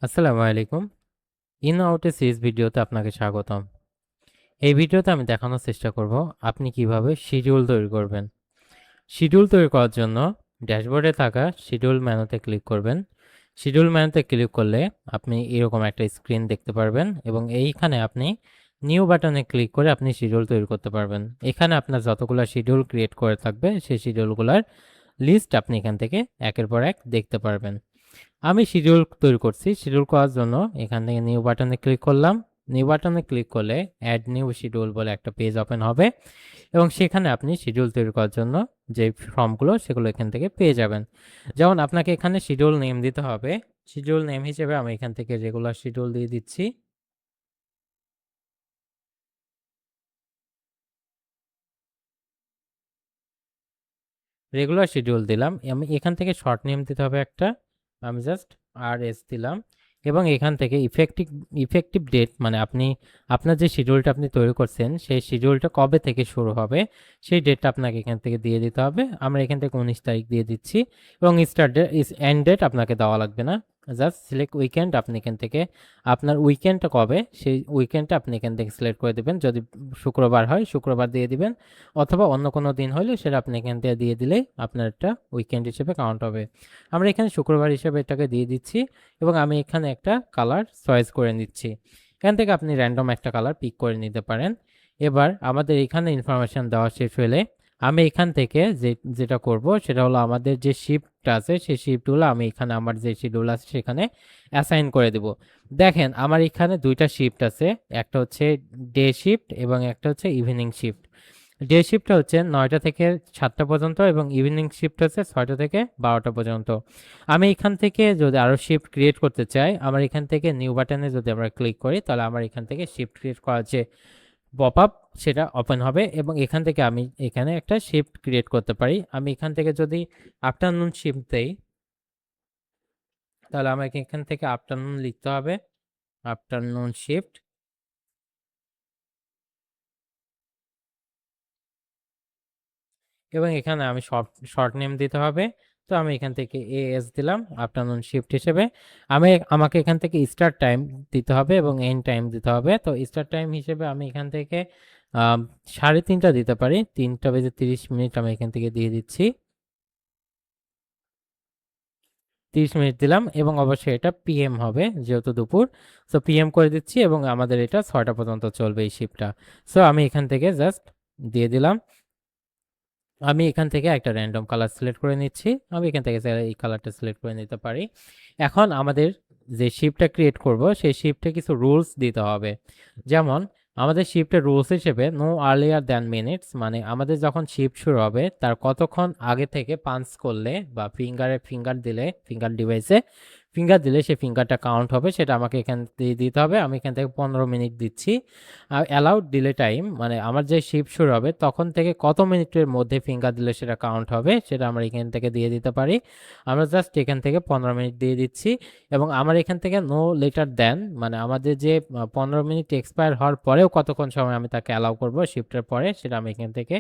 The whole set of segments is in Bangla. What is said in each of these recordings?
আসসালামু আলাইকুম। ইন আউট এ সিরিজ ভিডিওতে আপনাকে স্বাগতম। এই ভিডিওতে আমি দেখানোর চেষ্টা করব আপনি কিভাবে শিডিউল তৈরি করবেন। শিডিউল তৈরি করার জন্য ড্যাশবোর্ডে থাকা শিডিউল মেনুতে ক্লিক করবেন। শিডিউল মেনুতে ক্লিক করলে আপনি এরকম একটা স্ক্রিন দেখতে পারবেন এবং এইখানে আপনি নিউ বাটনে ক্লিক করে আপনি শিডিউল তৈরি করতে পারবেন। এখানে আপনার যতগুলো শিডিউল ক্রিয়েট করে থাকবে সেই শিডিউলগুলোর লিস্ট আপনি এখান থেকে একের পর এক দেখতে পারবেন। আমি শিডিউল তৈরি করছি। শিডিউল করার জন্য এখান থেকে নিউ বাটনে ক্লিক করলাম। নিউ বাটনে ক্লিক করলে অ্যাড নিউ শিডিউল বলে একটা পেজ ওপেন হবে এবং সেখানে আপনি শিডিউল তৈরি করার জন্য যে ফর্মগুলো সেগুলো এখান থেকে পেয়ে যাবেন। যেমন আপনাকে এখানে শিডিউল নেম দিতে হবে। শিডিউল নেম হিসেবে আমি এখান থেকে রেগুলার শিডিউল দিয়ে দিচ্ছি। রেগুলার শিডিউল দিলাম। আমি এখান থেকে শর্ট নেম দিতে হবে একটা। আমি জাস্ট RS দিলাম এবং এখান থেকে ইফেক্টিভ ইফেক্টিভ ডেট মানে আপনি আপনার যে শিডিউলটা আপনি তৈরি করছেন সেই শিডিউলটা কবে থেকে শুরু হবে সেই ডেটটা আপনাকে এখান থেকে দিয়ে দিতে হবে। আমরা এখান থেকে 19 তারিখ দিয়ে দিচ্ছি এবং স্টার্ট ডেট এন্ড ডেট আপনাকে দেওয়া লাগবে না। জাস্ট সিলেক্ট উইকেন্ড, আপনি এখান থেকে আপনার উইকেন্ডটা কবে সেই উইকেন্ডটা আপনি এখান থেকে সিলেক্ট করে দেবেন। যদি শুক্রবার হয় শুক্রবার দিয়ে দিবেন, অথবা অন্য কোনো দিন হলে সেটা আপনি এখান থেকে দিয়ে দিলেই আপনার একটা উইকেন্ড হিসেবে কাউন্ট হবে। আমরা এখানে শুক্রবার হিসেবে এটাকে দিয়ে দিচ্ছি এবং আমি এখানে একটা কালার চয়েস করে নিচ্ছি। এখান থেকে আপনি র্যান্ডম একটা কালার পিক করে নিতে পারেন। এবার আমাদের এখানে ইনফরমেশন দেওয়া শেষ হলে আমি এখান থেকে যেটা করব সেটা হলো আমাদের যে শিফট আছে সেই শিফটগুলো আমি এখানে আমার যে শিডিউল আছে সেখানে অ্যাসাইন করে দেব। দেখেন আমার এখানে দুইটা শিফট আছে, একটা হচ্ছে ডে শিফট এবং একটা হচ্ছে ইভিনিং শিফট। ডে শিফটটা হচ্ছে 9টা থেকে 7টা পর্যন্ত এবং ইভিনিং শিফট হচ্ছে 6টা থেকে 12টা পর্যন্ত। আমি এখান থেকে যদি আরও শিফট ক্রিয়েট করতে চাই, আমার এখান থেকে নিউ বাটনে যদি আমরা ক্লিক করি তাহলে আমার এখান থেকে শিফট ক্রিয়েট করার যে পপ আপ সেটা ওপেন হবে এবং এখান থেকে আমি এখানে একটা শিফট ক্রিয়েট করতে পারি। আমি এখান থেকে যদি আফটারনুন শিফট দেই তাহলে আমাকে এখান থেকে আফটারনুন লিখতে হবে, আফটারনুন শিফট। এবং এখানে আমি শর্ট শর্ট নেম দিতে হবে। তো আমি এখান থেকে দিলাম আফটারনুন শিফট হিসেবে। আমাকে এখান থেকে স্টার্ট টাইম দিতে হবে এবং এন্ড টাইম দিতে হবে। তো স্টার্ট টাইম হিসেবে আমি এখান থেকে 3:30 দিতে পারি, 3:30 আমি এখান থেকে দিয়ে দিচ্ছি। 30 মিনিট দিলাম এবং অবশ্যই এটা PM হবে যেহেতু দুপুর। সো PM করে দিচ্ছি এবং আমাদের এটা 6টা পর্যন্ত চলবে এই শিফটটা। সো আমি এখান থেকে জাস্ট দিয়ে দিলাম। আমি এখান থেকে একটা র্যান্ডম কালার সিলেক্ট করে নিচ্ছি। আমি এখান থেকে এই কালারটা সিলেক্ট করে নিতে পারি। এখন আমাদের যে শিফটটা ক্রিয়েট করব সেই শিফটে কিছু রুলস দিতে হবে। যেমন আমাদের শিফটের রুলস হিসেবে নো আর্লিয়ার দ্যান মিনিটস, মানে আমাদের যখন শিফট শুরু হবে তার কতক্ষণ আগে থেকে পাঞ্চ করলে বা ফিঙ্গার দিলে ফিঙ্গার ডিভাইসে ফিঙ্গার দিলে সেই ফিঙ্গারটা কাউন্ট হবে, সেটা আমাকে এখান থেকে দিতে হবে। আমি এখান থেকে 15 মিনিট দিচ্ছি। আর অ্যালাউড ডিলে টাইম মানে আমার যে শিফট শুরু হবে তখন থেকে কত মিনিটের মধ্যে ফিঙ্গার দিলে সেটা কাউন্ট হবে সেটা আমরা এখান থেকে দিয়ে দিতে পারি। আমরা জাস্ট এখান থেকে 15 মিনিট দিয়ে দিচ্ছি এবং আমার এখান থেকে নো লেটার দেন মানে আমাদের যে 15 মিনিট এক্সপায়ার হওয়ার পরেও কতক্ষণ সময় আমি তাকে অ্যালাউ করব শিফটের পরে সেটা আমি এখান থেকে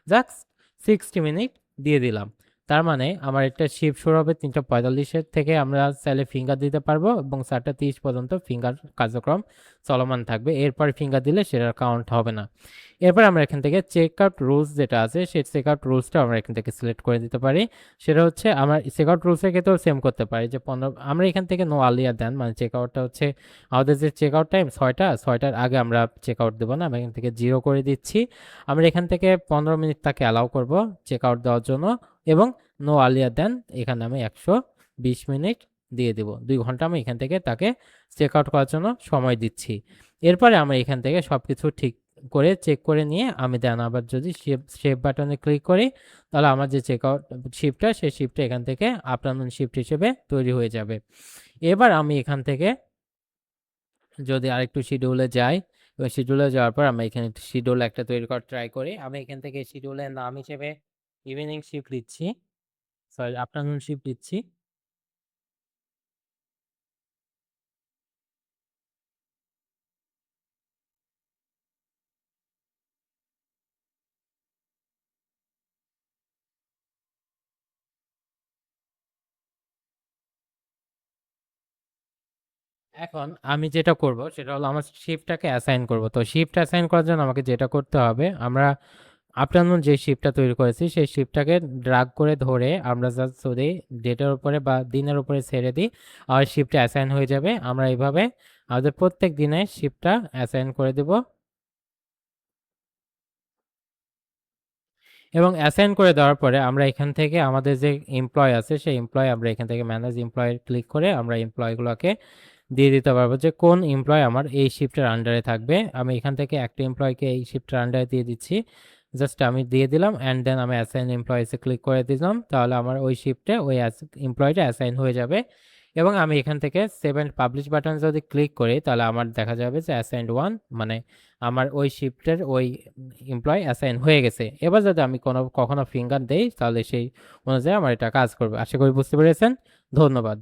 জাস্ট 60 মিনিট দিয়ে দিলাম। তার মানে আমার একটা শিফট শুরু হবে 3:45 থেকে আমরা চাইলে ফিঙ্গার দিতে পারবো এবং 4:30 পর্যন্ত ফিঙ্গার কার্যক্রম চলমান থাকবে। এরপর ফিঙ্গার দিলে সেটার কাউন্ট হবে না। এরপর আমরা এখান থেকে চেক আউট রুলস যেটা আছে সেই চেক আউট রুলসটা আমরা এখান থেকে সিলেক্ট করে দিতে পারি। সেটা হচ্ছে আমার চেক আউট রুলসের ক্ষেত্রেও সেম করতে পারি যে 15 আমরা এখান থেকে নো আর্লিয়ার দেন মানে চেক আউটটা হচ্ছে আমাদের যে চেক আউট টাইম 6টার আগে আমরা চেক আউট দেবো না, আমরা এখান থেকে 0 করে দিচ্ছি। আমরা এখান থেকে 15 মিনিট তাকে অ্যালাউ করব চেক আউট দেওয়ার জন্য এবং নো আর্লিয়ার দেন এখানে আমি 120 মিনিট দিয়ে দেবো। 2 ঘন্টা আমি এখান থেকে তাকে চেক আউট করার জন্য সময় দিচ্ছি। এরপরে আমরা এখান থেকে সব কিছু ঠিক করে চেক করে নিয়ে আমি দেন আবার যদি সেভ বাটনে ক্লিক করি তাহলে আমার যে চেক আউট শিফটটা সেই শিফটটা এখান থেকে আফটারনুন শিফট হিসেবে তৈরি হয়ে যাবে। এবার আমি এখান থেকে যদি আরেকটু শিডিউলে যাই এবং শিডিউলে যাওয়ার পর আমরা এখানে শিডিউল একটা তৈরি করার ট্রাই করি। আমি এখান থেকে শিডিউলের নাম হিসেবে ইভিনিং শিফট দিচ্ছি, সরি আফটারনুন শিফট দিচ্ছি। এখন আমি যেটা করব সেটা হলো আমার শিফটটাকে অ্যাসাইন করব। তো শিফট অ্যাসাইন করার জন্য আমাকে যেটা করতে হবে, আমরা আফটারনুন যে শিফটটা তৈরি করেছি সেই শিফটটাকে ড্রাগ করে ধরে আমরা জাস্ট যদি ডেটের উপরে বা দিনের উপরে ছেড়ে দিই আর শিফটটা অ্যাসাইন হয়ে যাবে। আমরা এইভাবে আমাদের প্রত্যেক দিনে শিফটটা অ্যাসাইন করে দেব এবং অ্যাসাইন করে দেওয়ার পরে আমরা এখান থেকে আমাদের যে এমপ্লয় আছে সেই এমপ্লয় আমরা এখান থেকে ম্যানেজ এমপ্লয় ক্লিক করে আমরা এমপ্লয়গুলোকে দিয়ে দিতে পারবো যে কোন এমপ্লয় আমার এই শিফটের আন্ডারে থাকবে। আমি এখান থেকে একটা এমপ্লয়কে এই শিফটের আন্ডারে দিয়ে দিচ্ছি, জাস্ট আমি দিয়ে দিলাম অ্যান্ড দেন আমি অ্যাসাইন এমপ্লয়েসে ক্লিক করে দিলাম, তাহলে আমার ওই শিফটে ওই এমপ্লয়টা অ্যাসাইন হয়ে যাবে। এবং আমি এখান থেকে সেভ অ্যান্ড পাবলিশ বাটন যদি ক্লিক করি তাহলে আমার দেখা যাবে যে অ্যাসাইন্ড ওয়ান, মানে আমার ওই শিফটের ওই এমপ্লয় অ্যাসাইন হয়ে গেছে। এবার যদি আমি কখনো ফিঙ্গার দেই তাহলে সেই অনুযায়ী আমার এটা কাজ করবে। আশা করি বুঝতে পেরেছেন। ধন্যবাদ।